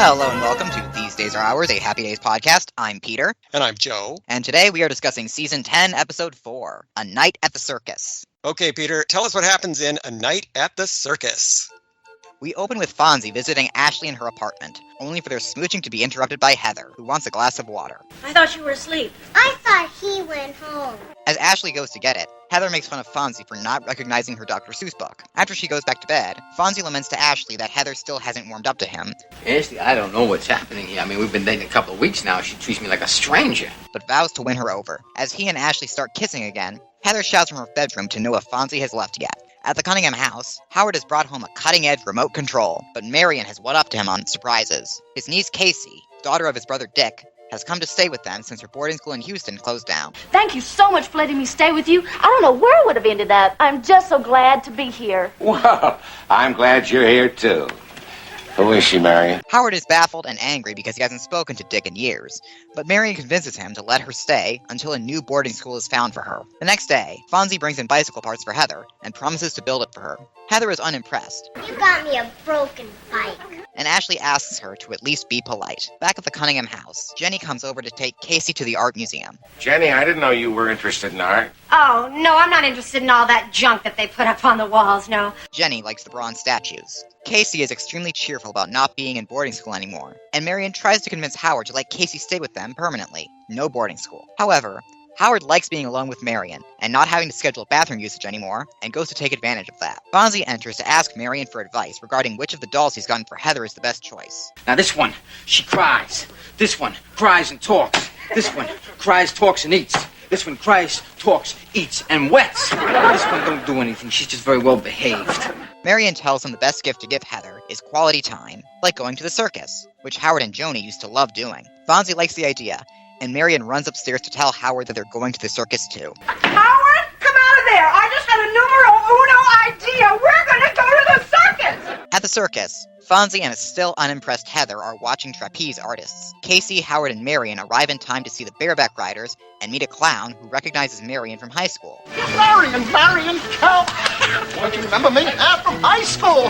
Hello and welcome to These Days Are Ours, a Happy Days podcast. I'm Peter. And I'm Joe. And today we are discussing Season 10, Episode 4, A Night at the Circus. Okay, Peter, tell us what happens in A Night at the Circus. We open with Fonzie visiting Ashley in her apartment, only for their smooching to be interrupted by Heather, who wants a glass of water. I thought you were asleep. I thought he went home. As Ashley goes to get it, Heather makes fun of Fonzie for not recognizing her Dr. Seuss book. After she goes back to bed, Fonzie laments to Ashley that Heather still hasn't warmed up to him. Ashley, I don't know what's happening here. I mean, we've been dating a couple of weeks now. She treats me like a stranger. But vows to win her over. As he and Ashley start kissing again, Heather shouts from her bedroom to know if Fonzie has left yet. At the Cunningham house, Howard has brought home a cutting-edge remote control, but Marion has one up to him on surprises. His niece Casey, daughter of his brother Dick, has come to stay with them since her boarding school in Houston closed down. Thank you so much for letting me stay with you. I don't know where I would have ended up. I'm just so glad to be here. Well, I'm glad you're here, too. Who is she, Marion? Howard is baffled and angry because he hasn't spoken to Dick in years, but Marion convinces him to let her stay until a new boarding school is found for her. The next day, Fonzie brings in bicycle parts for Heather and promises to build it for her. Heather is unimpressed. You got me a broken bike. And Ashley asks her to at least be polite. Back at the Cunningham house, Jenny comes over to take Casey to the art museum. Jenny, I didn't know you were interested in art. Oh, no, I'm not interested in all that junk that they put up on the walls, no. Jenny likes the bronze statues. Casey is extremely cheerful about not being in boarding school anymore, and Marion tries to convince Howard to let Casey stay with them permanently. No boarding school. However, Howard likes being alone with Marion, and not having to schedule bathroom usage anymore, and goes to take advantage of that. Fonzie enters to ask Marion for advice regarding which of the dolls he's gotten for Heather is the best choice. Now, this one, she cries. This one cries and talks. This one cries, talks, and eats. This one cries, talks, eats, and wets. This one don't do anything. She's just very well behaved. Marion tells him the best gift to give Heather is quality time, like going to the circus, which Howard and Joanie used to love doing. Fonzie likes the idea, and Marion runs upstairs to tell Howard that they're going to the circus too. Howard, come out of there! I just had a numero uno idea! We're gonna go to the circus! At the circus, Fonzie and a still unimpressed Heather are watching trapeze artists. Casey, Howard, and Marion arrive in time to see the bareback riders and meet a clown who recognizes Marion from high school. Marion, Cal. Don't you remember me? I'm from high school.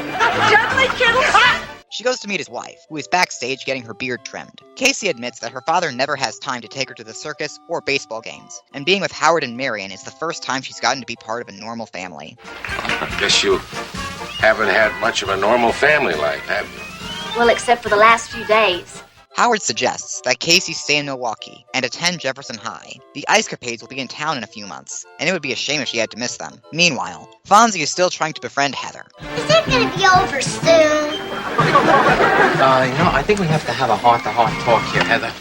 Gently, Kittles! She goes to meet his wife, who is backstage getting her beard trimmed. Casey admits that her father never has time to take her to the circus or baseball games, and being with Howard and Marion is the first time she's gotten to be part of a normal family. I guess you haven't had much of a normal family life, have you? Well, except for the last few days. Howard suggests that Casey stay in Milwaukee and attend Jefferson High. The Ice Capades will be in town in a few months, and it would be a shame if she had to miss them. Meanwhile, Fonzie is still trying to befriend Heather. Is it gonna be over soon? I think we have to have a heart-to-heart talk here, Heather.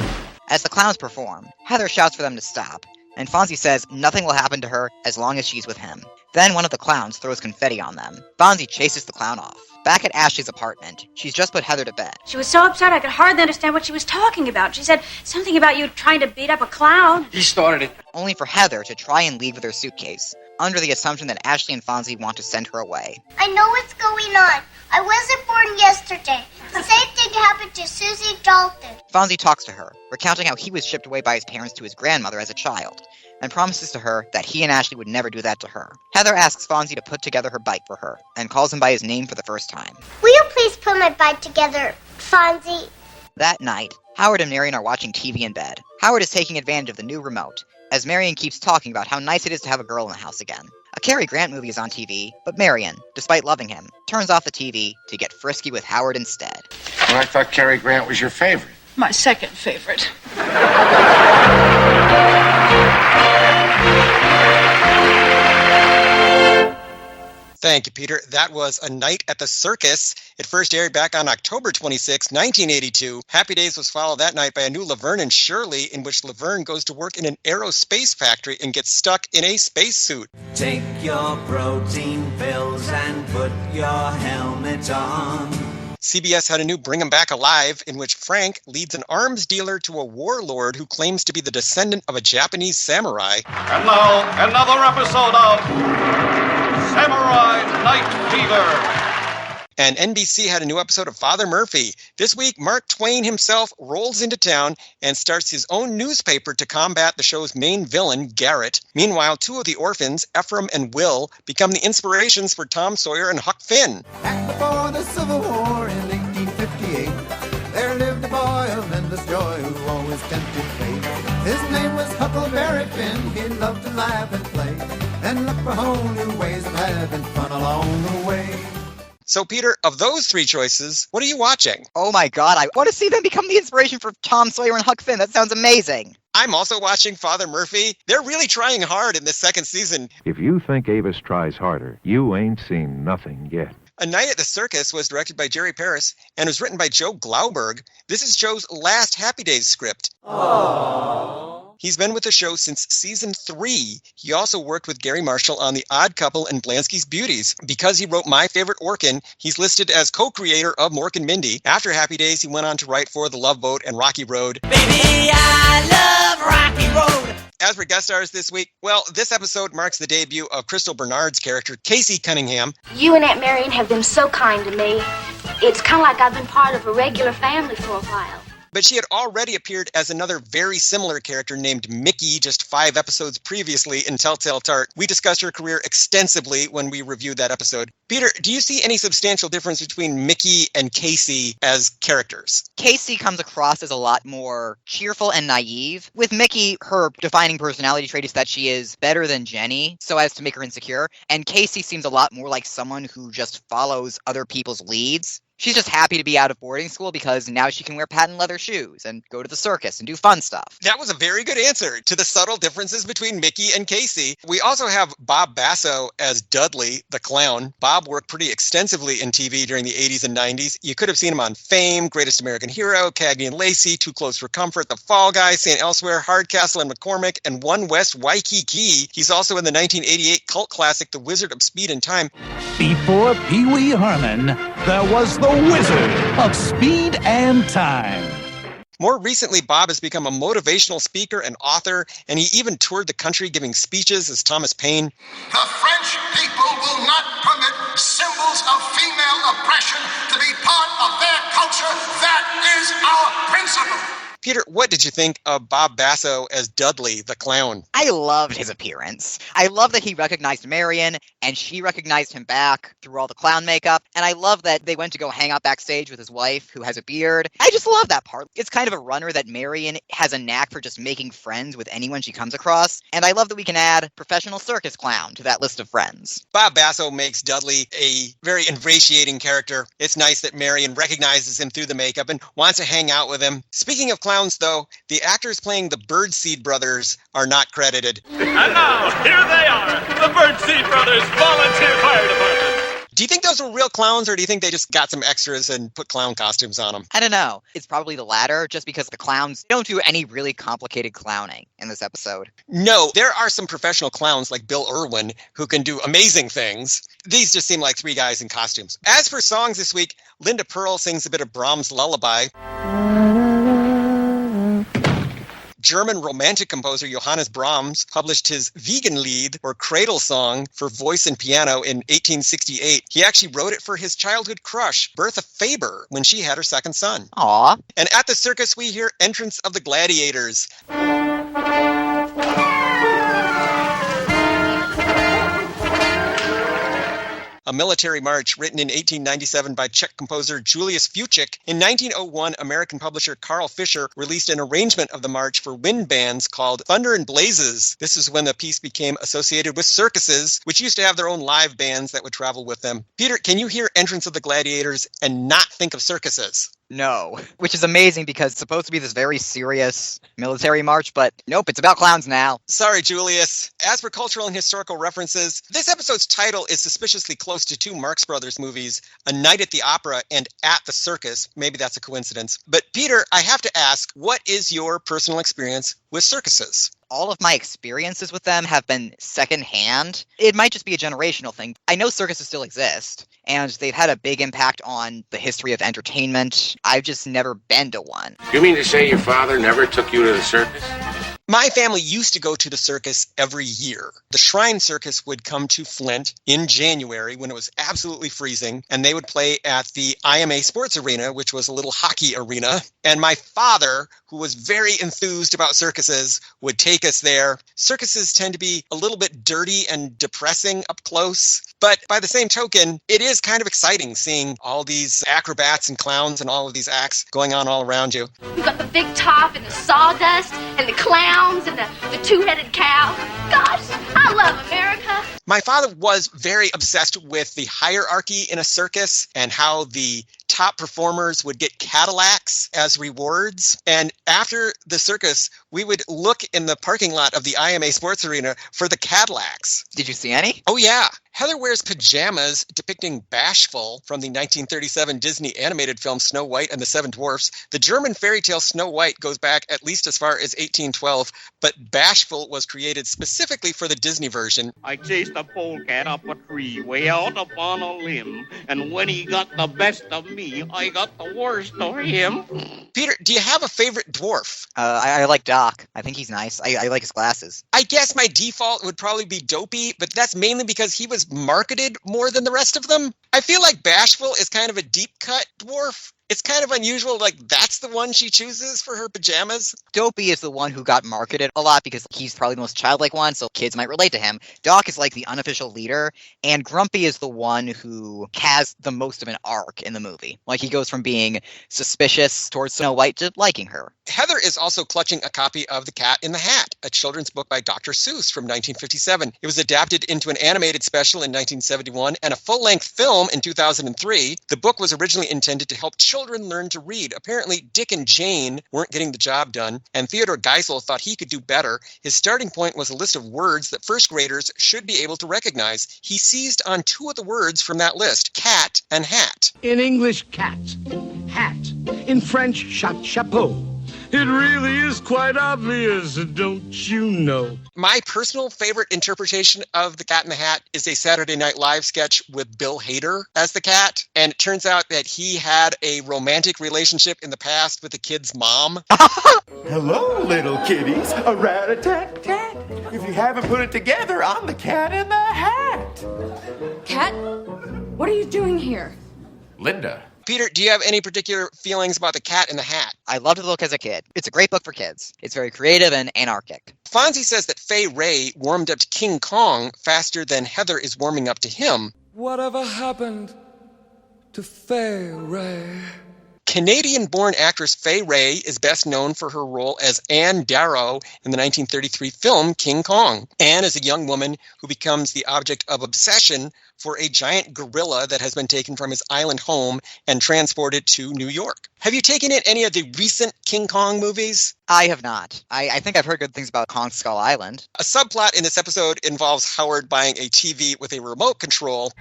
As the clowns perform, Heather shouts for them to stop, and Fonzie says nothing will happen to her as long as she's with him. Then one of the clowns throws confetti on them. Fonzie chases the clown off. Back at Ashley's apartment, she's just put Heather to bed. She was so upset I could hardly understand what she was talking about. She said something about you trying to beat up a clown. He started it. Only for Heather to try and leave with her suitcase, under the assumption that Ashley and Fonzie want to send her away. I know what's going on. I wasn't born yesterday. The same thing happened to Susie Dalton. Fonzie talks to her, recounting how he was shipped away by his parents to his grandmother as a child, and promises to her that he and Ashley would never do that to her. Heather asks Fonzie to put together her bike for her, and calls him by his name for the first time. Will you please put my bike together, Fonzie? That night, Howard and Marion are watching TV in bed. Howard is taking advantage of the new remote, as Marion keeps talking about how nice it is to have a girl in the house again. A Cary Grant movie is on TV, but Marion, despite loving him, turns off the TV to get frisky with Howard instead. Well, I thought Cary Grant was your favorite. My second favorite. Thank you, Peter. That was A Night at the Circus. It first aired back on October 26, 1982. Happy Days was followed that night by a new Laverne and Shirley, in which Laverne goes to work in an aerospace factory and gets stuck in a spacesuit. Take your protein pills and put your helmet on. CBS had a new Bring 'em Back Alive, in which Frank leads an arms dealer to a warlord who claims to be the descendant of a Japanese samurai. And now, another episode of Samurai Night Fever. And NBC had a new episode of Father Murphy. This week, Mark Twain himself rolls into town and starts his own newspaper to combat the show's main villain, Garrett. Meanwhile, two of the orphans, Ephraim and Will, become the inspirations for Tom Sawyer and Huck Finn. Back before the Civil War in 1858, there lived his tempted fate. His name was Huckleberry Finn. He loved to laugh and play, and look for whole new ways of having fun along the way. So, Peter, of those three choices, what are you watching? Oh my god, I want to see them become the inspiration for Tom Sawyer and Huck Finn. That sounds amazing. I'm also watching Father Murphy. They're really trying hard in this second season. If you think Avis tries harder, you ain't seen nothing yet. A Night at the Circus was directed by Jerry Paris and was written by Joe Glauberg. This is Joe's last Happy Days script. Aww. He's been with the show since season 3. He also worked with Gary Marshall on The Odd Couple and Blansky's Beauties. Because he wrote My Favorite Orkin, he's listed as co-creator of Mork and Mindy. After Happy Days, he went on to write for The Love Boat and Rocky Road. Baby, I love Rocky Road. As for guest stars this week, well, this episode marks the debut of Crystal Bernard's character, Casey Cunningham. You and Aunt Marion have been so kind to me. It's kind of like I've been part of a regular family for a while. But she had already appeared as another very similar character named Mickey just 5 episodes previously in Telltale Tart. We discussed her career extensively when we reviewed that episode. Peter, do you see any substantial difference between Mickey and Casey as characters? Casey comes across as a lot more cheerful and naive. With Mickey, her defining personality trait is that she is better than Jenny, so as to make her insecure. And Casey seems a lot more like someone who just follows other people's leads. She's just happy to be out of boarding school because now she can wear patent leather shoes and go to the circus and do fun stuff. That was a very good answer to the subtle differences between Mickey and Casey. We also have Bob Basso as Dudley, the clown. Bob worked pretty extensively in TV during the 80s and 90s. You could have seen him on Fame, Greatest American Hero, Cagney and Lacey, Too Close for Comfort, The Fall Guy, St. Elsewhere, Hardcastle and McCormick, and One West Waikiki. He's also in the 1988 cult classic The Wizard of Speed and Time. Before Pee Wee Herman, there was the Wizard of Speed and Time. More recently, Bob has become a motivational speaker and author, and he even toured the country giving speeches as Thomas Paine. The French people will not permit symbols of female oppression to be part of their culture. That is our principle. Peter, what did you think of Bob Basso as Dudley, the clown? I loved his appearance. I love that he recognized Marion, and she recognized him back through all the clown makeup. And I love that they went to go hang out backstage with his wife, who has a beard. I just love that part. It's kind of a runner that Marion has a knack for just making friends with anyone she comes across. And I love that we can add professional circus clown to that list of friends. Bob Basso makes Dudley a very ingratiating character. It's nice that Marion recognizes him through the makeup and wants to hang out with him. Speaking of clowns, though, the actors playing the Birdseed brothers are not credited. And now, here they are, the Birdseed Brothers Volunteer Fire Department. Do you think those were real clowns, or do you think they just got some extras and put clown costumes on them? I don't know. It's probably the latter, just because the clowns don't do any really complicated clowning in this episode. No, there are some professional clowns like Bill Irwin who can do amazing things. These just seem like 3 guys in costumes. As for songs this week, Linda Pearl sings a bit of Brahms' Lullaby. German romantic composer Johannes Brahms published his Wiegenlied, or Cradle Song, for voice and piano in 1868. He actually wrote it for his childhood crush, Bertha Faber, when she had her second son. Aww. And at the circus, we hear Entrance of the Gladiators. A military march written in 1897 by Czech composer Julius Fučík. In 1901, American publisher Carl Fisher released an arrangement of the march for wind bands called Thunder and Blazes. This is when the piece became associated with circuses, which used to have their own live bands that would travel with them. Peter, can you hear Entrance of the Gladiators and not think of circuses? No, which is amazing because it's supposed to be this very serious military march, but nope, it's about clowns now. Sorry, Julius. As for cultural and historical references, this episode's title is suspiciously close to 2 Marx Brothers movies, A Night at the Opera and At the Circus. Maybe that's a coincidence. But Peter, I have to ask, what is your personal experience with circuses? All of my experiences with them have been secondhand. It might just be a generational thing. I know circuses still exist, and they've had a big impact on the history of entertainment. I've just never been to one. You mean to say your father never took you to the circus? My family used to go to the circus every year. The Shrine Circus would come to Flint in January when it was absolutely freezing, and they would play at the IMA Sports Arena, which was a little hockey arena. And my father, who was very enthused about circuses, would take us there. Circuses tend to be a little bit dirty and depressing up close, but by the same token, it is kind of exciting seeing all these acrobats and clowns and all of these acts going on all around you. You got the big top and the sawdust and the clowns and the two-headed cow. Gosh, I love America. My father was very obsessed with the hierarchy in a circus and how the top performers would get Cadillacs as rewards. And after the circus, we would look in the parking lot of the IMA Sports Arena for the Cadillacs. Did you see any? Oh, yeah. Heather wears pajamas depicting Bashful from the 1937 Disney animated film Snow White and the Seven Dwarfs. The German fairy tale Snow White goes back at least as far as 1812, but Bashful was created specifically for the Disney version. I chased a polecat up a tree way out upon a limb, and when he got the best of me, I got the worst of him. Peter, do you have a favorite dwarf? I like Doc. I think he's nice. I like his glasses. I guess my default would probably be Dopey, but that's mainly because he was marketed more than the rest of them. I feel like Bashful is kind of a deep cut dwarf. It's kind of unusual, like that's the one she chooses for her pajamas. Dopey is the one who got marketed a lot because he's probably the most childlike one, so kids might relate to him. Doc is like the unofficial leader, and Grumpy is the one who has the most of an arc in the movie. Like he goes from being suspicious towards Snow White to liking her. Heather is also clutching a copy of The Cat in the Hat, a children's book by Dr. Seuss from 1957. It was adapted into an animated special in 1971 and a full-length film in 2003. The book was originally intended to help children learn to read. Apparently, Dick and Jane weren't getting the job done, and Theodore Geisel thought he could do better. His starting point was a list of words that first graders should be able to recognize. He seized on two of the words from that list, cat and hat. In English, cat, hat. In French, chapeau. It really is quite obvious, don't you know? My personal favorite interpretation of The Cat in the Hat is a Saturday Night Live sketch with Bill Hader as the cat. And it turns out that he had a romantic relationship in the past with the kid's mom. Hello, little kitties. A rat-a-tat-tat. If you haven't put it together, I'm the Cat in the Hat. Cat, what are you doing here? Linda. Peter, do you have any particular feelings about The Cat in the Hat? I loved the book as a kid. It's a great book for kids. It's very creative and anarchic. Fonzie says that Fay Ray warmed up to King Kong faster than Heather is warming up to him. Whatever happened to Fay Ray? Canadian-born actress Fay Ray is best known for her role as Anne Darrow in the 1933 film King Kong. Anne is a young woman who becomes the object of obsession for a giant gorilla that has been taken from his island home and transported to New York. Have you taken in any of the recent King Kong movies? I have not. I think I've heard good things about Kong Skull Island. A subplot in this episode involves Howard buying a TV with a remote control.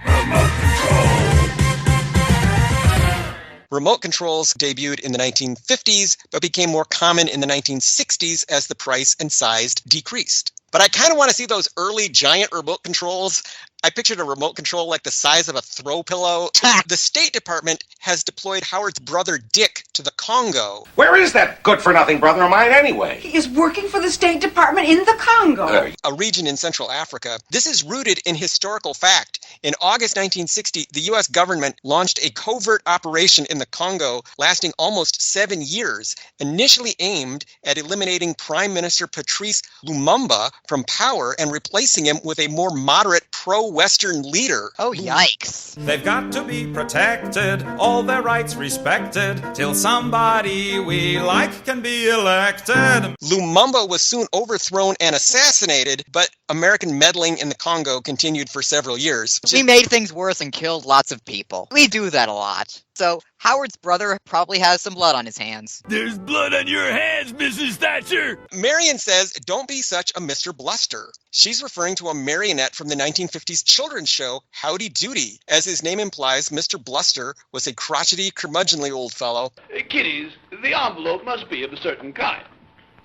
Remote controls debuted in the 1950s, but became more common in the 1960s as the price and size decreased. But I kind of want to see those early giant remote controls. I pictured a remote control like the size of a throw pillow. The State Department has deployed Howard's brother Dick to the Congo. Where is that good-for-nothing brother of mine anyway? He is working for the State Department in the Congo. A region in Central Africa. This is rooted in historical fact. In August 1960, the U.S. government launched a covert operation in the Congo lasting almost 7 years, initially aimed at eliminating Prime Minister Patrice Lumumba from power and replacing him with a more moderate pro-Western leader. Oh, yikes. They've got to be protected, all their rights respected, till somebody we like can be elected. Lumumba was soon overthrown and assassinated, but American meddling in the Congo continued for several years. We made things worse and killed lots of people. We do that a lot. So Howard's brother probably has some blood on his hands. There's blood on your hands, Mrs. Thatcher. Marion says, don't be such a Mr. Bluster. She's referring to a marionette from the 1950s children's show, Howdy Doody. As his name implies, Mr. Bluster was a crotchety, curmudgeonly old fellow. Kiddies, the envelope must be of a certain kind.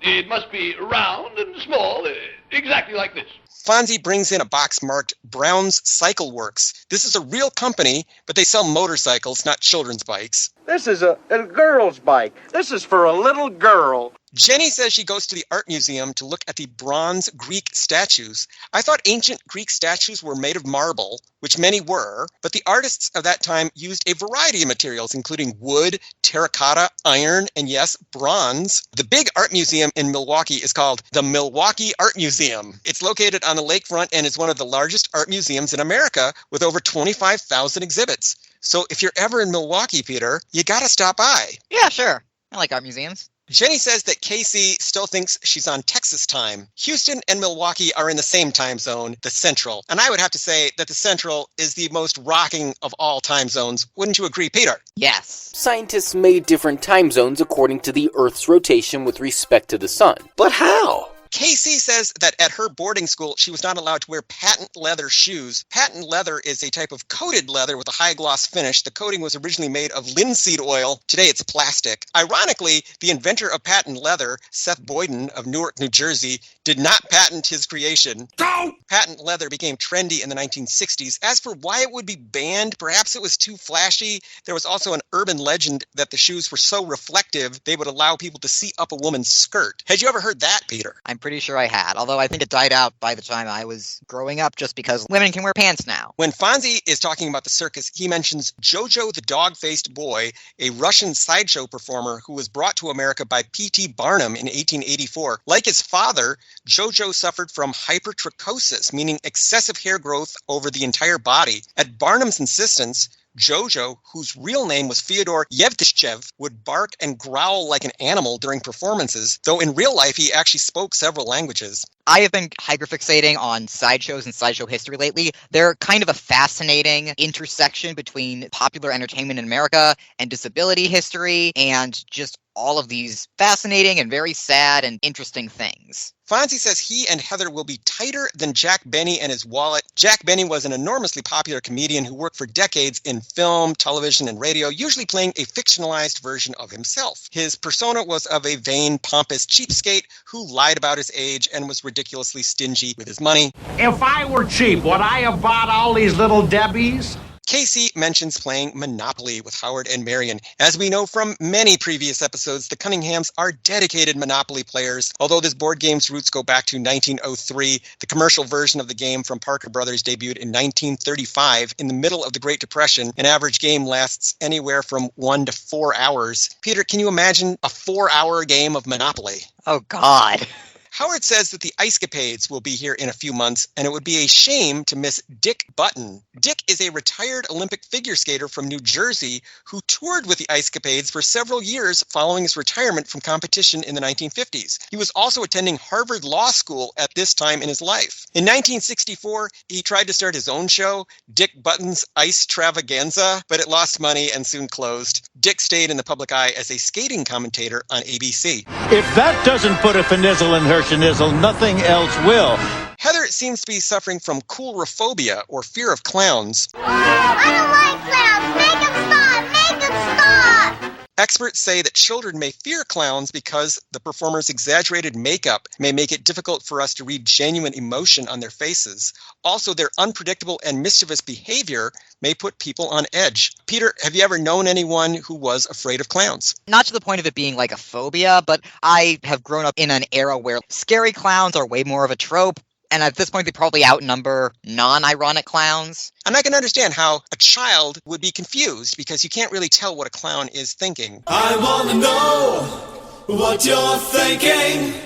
It must be round and small, exactly like this. Fonzie brings in a box marked Brown's Cycle Works. This is a real company, but they sell motorcycles, not children's bikes. This is a girl's bike. This is for a little girl. Jenny says she goes to the art museum to look at the bronze Greek statues. I thought ancient Greek statues were made of marble, which many were, but the artists of that time used a variety of materials, including wood, terracotta, iron, and yes, bronze. The big art museum in Milwaukee is called the Milwaukee Art Museum. It's located on the lakefront and is one of the largest art museums in America with over 25,000 exhibits. So if you're ever in Milwaukee, Peter, you gotta stop by. Yeah, sure. I like art museums. Jenny says that Casey still thinks she's on Texas time. Houston and Milwaukee are in the same time zone, the Central. And I would have to say that the Central is the most rocking of all time zones. Wouldn't you agree, Peter? Yes. Scientists made different time zones according to the Earth's rotation with respect to the sun. But how? Casey says that at her boarding school, she was not allowed to wear patent leather shoes. Patent leather is a type of coated leather with a high gloss finish. The coating was originally made of linseed oil. Today, it's plastic. Ironically, the inventor of patent leather, Seth Boyden of Newark, New Jersey, did not patent his creation. Go! Patent leather became trendy in the 1960s. As for why it would be banned, perhaps it was too flashy. There was also an urban legend that the shoes were so reflective, they would allow people to see up a woman's skirt. Had you ever heard that, Peter? I'm pretty sure I had, although I think it died out by the time I was growing up just because women can wear pants now. When Fonzie is talking about the circus, he mentions Jojo the Dog-Faced Boy, a Russian sideshow performer who was brought to America by P.T. Barnum in 1884. Like his father, Jojo suffered from hypertrichosis, meaning excessive hair growth over the entire body. At Barnum's insistence, Jojo, whose real name was Fyodor Yevtushchev, would bark and growl like an animal during performances, though in real life he actually spoke several languages. I have been hyperfixating on sideshows and sideshow history lately. They're kind of a fascinating intersection between popular entertainment in America and disability history and just all of these fascinating and very sad and interesting things. Fonzie says he and Heather will be tighter than Jack Benny and his wallet. Jack Benny was an enormously popular comedian who worked for decades in film, television, and radio, usually playing a fictionalized version of himself. His persona was of a vain, pompous cheapskate who lied about his age and was ridiculously stingy with his money. If I were cheap, would I have bought all these little Debbies? Casey mentions playing Monopoly with Howard and Marion. As we know from many previous episodes, the Cunninghams are dedicated Monopoly players. Although this board game's roots go back to 1903, the commercial version of the game from Parker Brothers debuted in 1935 in the middle of the Great Depression. An average game lasts anywhere from 1 to 4 hours. Peter, can you imagine a 4-hour game of Monopoly? Oh, God. Howard says that the Icecapades will be here in a few months, and it would be a shame to miss Dick Button. Dick is a retired Olympic figure skater from New Jersey who toured with the Icecapades for several years following his retirement from competition in the 1950s. He was also attending Harvard Law School at this time in his life. In 1964, he tried to start his own show, Dick Button's Ice Travaganza, but it lost money and soon closed. Dick stayed in the public eye as a skating commentator on ABC. If that doesn't put a finizzle in her schnizzle, nothing else will. Heather seems to be suffering from coulrophobia, or fear of clowns. I don't like clowns. Make them stop. Make them stop. Experts say that children may fear clowns because the performers' exaggerated makeup may make it difficult for us to read genuine emotion on their faces. Also, their unpredictable and mischievous behavior may put people on edge. Peter, have you ever known anyone who was afraid of clowns? Not to the point of it being like a phobia, but I have grown up in an era where scary clowns are way more of a trope. And at this point, they probably outnumber non-ironic clowns. And I can understand how a child would be confused because you can't really tell what a clown is thinking. I want to know what you're thinking.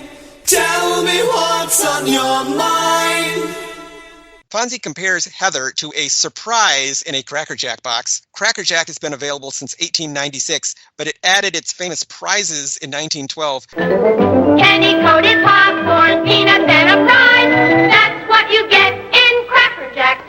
Tell me what's on your mind. Fonzie compares Heather to a surprise in a Cracker Jack box. Cracker Jack has been available since 1896, but it added its famous prizes in 1912. Candy-coated popcorn, peanuts, and a prize. That's what you get in Cracker Jack.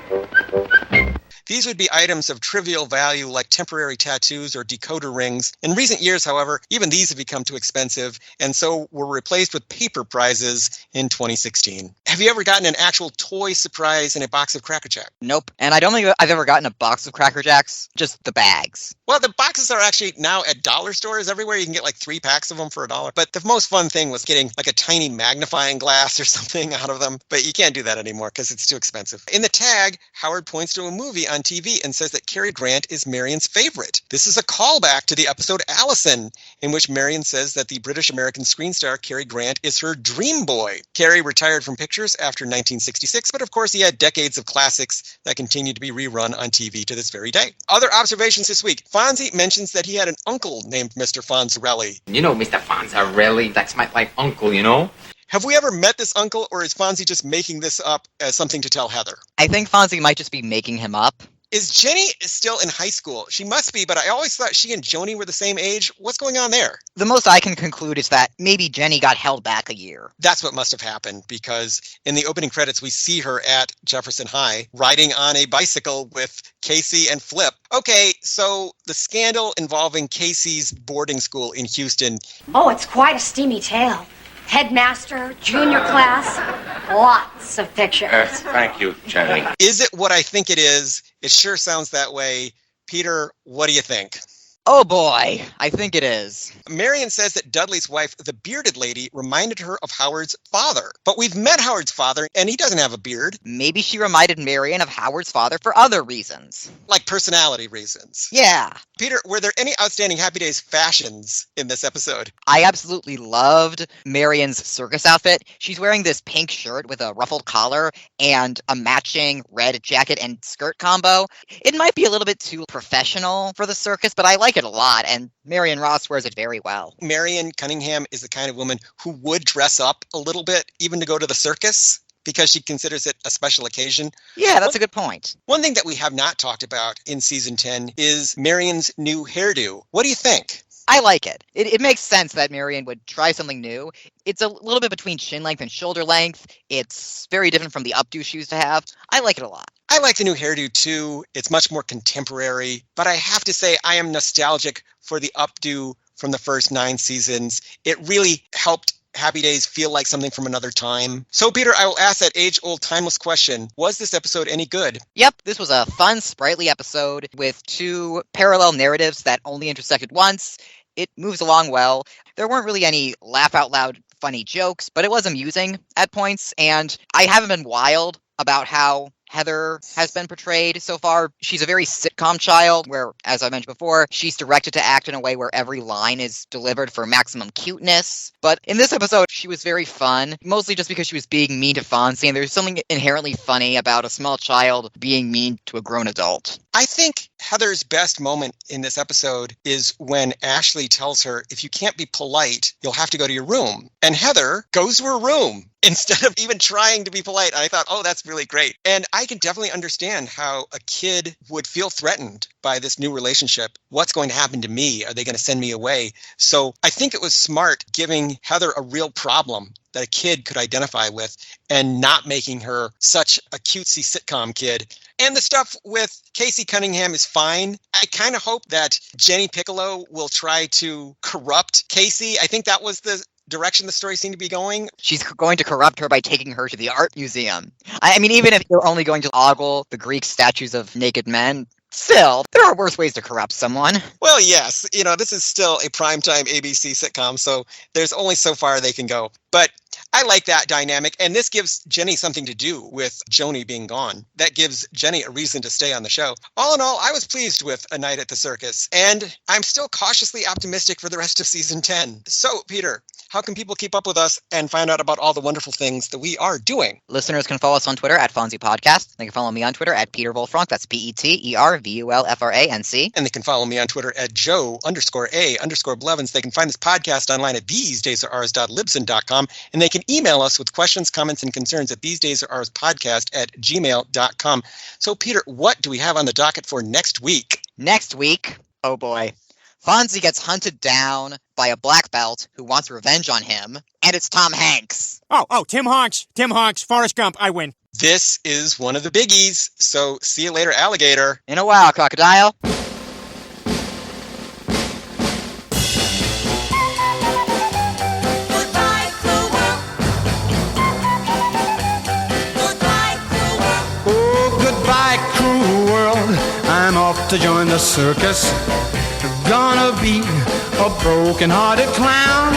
These would be items of trivial value like temporary tattoos or decoder rings. In recent years, however, even these have become too expensive, and so were replaced with paper prizes in 2016. Have you ever gotten an actual toy surprise in a box of Cracker Jack? Nope. And I don't think I've ever gotten a box of Cracker Jacks, just the bags. Well, the boxes are actually now at dollar stores everywhere. You can get like 3 packs of them for $1. But the most fun thing was getting like a tiny magnifying glass or something out of them. But you can't do that anymore because it's too expensive. In the tag, Howard points to a movie on on TV and says that Cary Grant is Marion's favorite. This is a callback to the episode Allison, in which Marion says that the British-American screen star Cary Grant is her dream boy. Cary retired from pictures after 1966, but of course he had decades of classics that continue to be rerun on TV to this very day. Other observations this week. Fonzie mentions that he had an uncle named Mr. Fonzarelli. You know Mr. Fonzarelli, that's my uncle, you know? Have we ever met this uncle, or is Fonzie just making this up as something to tell Heather? I think Fonzie might just be making him up. Is Jenny still in high school? She must be, but I always thought she and Joanie were the same age. What's going on there? The most I can conclude is that maybe Jenny got held back a year. That's what must have happened, because in the opening credits, we see her at Jefferson High riding on a bicycle with Casey and Flip. Okay, so the scandal involving Casey's boarding school in Houston. Oh, it's quite a steamy tale. Headmaster, junior class, lots of pictures. Thank you, Jenny. Is it what I think it is? It sure sounds that way. Peter, what do you think? Oh boy, I think it is. Marion says that Dudley's wife, the bearded lady, reminded her of Howard's father. But we've met Howard's father, and he doesn't have a beard. Maybe she reminded Marion of Howard's father for other reasons. Like personality reasons. Yeah. Peter, were there any outstanding Happy Days fashions in this episode? I absolutely loved Marion's circus outfit. She's wearing this pink shirt with a ruffled collar and a matching red jacket and skirt combo. It might be a little bit too professional for the circus, but I like it a lot, and Marion Ross wears it very well. Marion Cunningham is the kind of woman who would dress up a little bit, even to go to the circus, because she considers it a special occasion. Yeah, that's a good point. One thing that we have not talked about in season 10 is Marion's new hairdo. What do you think? I like it. It makes sense that Marion would try something new. It's a little bit between chin length and shoulder length. It's very different from the updo she used to have. I like it a lot. I like the new hairdo too. It's much more contemporary, but I have to say I am nostalgic for the updo from the first 9 seasons. It really helped Happy Days feel like something from another time. So, Peter, I will ask that age-old timeless question. Was this episode any good? Yep, this was a fun, sprightly episode with 2 parallel narratives that only intersected once. It moves along well. There weren't really any laugh-out-loud funny jokes, but it was amusing at points, and I haven't been wild about how Heather has been portrayed so far. She's a very sitcom child where, as I mentioned before, she's directed to act in a way where every line is delivered for maximum cuteness. But in this episode, she was very fun, mostly just because she was being mean to Fonzie, and there's something inherently funny about a small child being mean to a grown adult. I think Heather's best moment in this episode is when Ashley tells her, if you can't be polite, you'll have to go to your room. And Heather goes to her room instead of even trying to be polite. And I thought, oh, that's really great. And I can definitely understand how a kid would feel threatened by this new relationship. What's going to happen to me? Are they going to send me away? So I think it was smart giving Heather a real problem that a kid could identify with and not making her such a cutesy sitcom kid. And the stuff with Casey Cunningham is fine. I kind of hope that Jenny Piccolo will try to corrupt Casey. I think that was the direction the story seemed to be going. She's going to corrupt her by taking her to the art museum. I mean, even if you're only going to ogle the Greek statues of naked men, still, there are worse ways to corrupt someone. Well, yes. This is still a primetime ABC sitcom, so there's only so far they can go. But I like that dynamic, and this gives Jenny something to do with Joanie being gone. That gives Jenny a reason to stay on the show. All in all, I was pleased with A Night at the Circus, and I'm still cautiously optimistic for the rest of season 10. So, Peter, how can people keep up with us and find out about all the wonderful things that we are doing? Listeners can follow us on Twitter at Fonzie Podcast. They can follow me on Twitter at Peter Wolfranc. That's PeterVulfranc. And they can follow me on Twitter at Joe_A_Blevins. They can find this podcast online at thesedaysaroours.libsyn.com. And they can email us with questions, comments, and concerns at thesedaysaroourspodcast@gmail.com. So, Peter, what do we have on the docket for next week? Next week? Oh, boy. Fonzie gets hunted down by a black belt who wants revenge on him, and it's Tom Hanks. Oh, Tim Hanks, Forrest Gump, I win. This is one of the biggies, so see you later, alligator. In a while, crocodile. Oh, goodbye, cruel world. I'm off to join the circus. Gonna be a broken-hearted clown.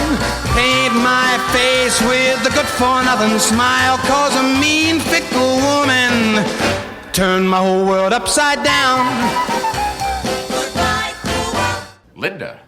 Paint my face with a good-for-nothing smile, 'cause a mean, fickle woman turned my whole world upside down. Linda.